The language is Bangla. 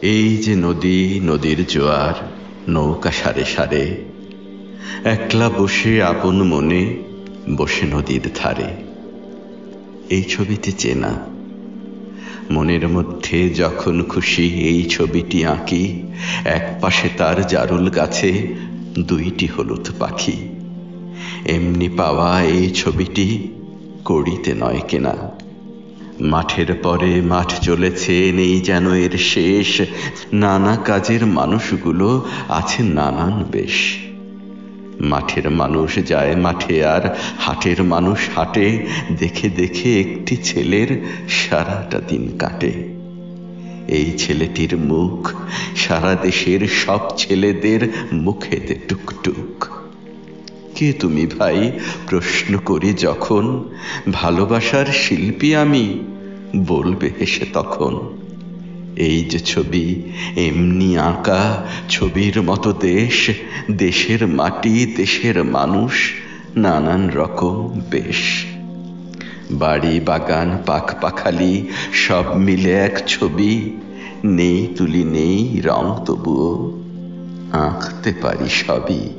এই যে নদী, নদীর জোয়ার, নৌকা সারে সারে, একলা বসে আপন মনে, বসে নদীর ধারে। এই ছবিতে চেনা, মনের মধ্যে যখন খুশি এই ছবিটি আঁকি। এক পাশে তার জারুল গাছে দুইটি হলুদ পাখি। এমনি পাওয়া এই ছবিটি কড়িতে নয় কেনা। মাঠের পরে মাঠ চলেছে, নেই যেন এর শেষ। নানা কাজের মানুষগুলো আছে নানান বেশ। মাঠের মানুষ যায় মাঠে, আর হাটের মানুষ হাটে। দেখে দেখে একটি ছেলের সারাটা দিন কাটে। এই ছেলেটির মুখ সারা দেশের সব ছেলেদের মুখেতে টুকটুক। কে তুমি ভাই, প্রশ্ন করি যখন, ভালোবাসার শিল্পী আমি, বলবে হেসে তখন। এই যে ছবি, এমনি আঁকা, ছবির মতো দেশ, দেশের মাটি, দেশের মানুষ, নানান রকম বেশ। বাড়ি বাগান পাখ পাখালি সব মিলে এক ছবি। নেই তুলি নেই রং, তবুও আঁকতে পারি সবই।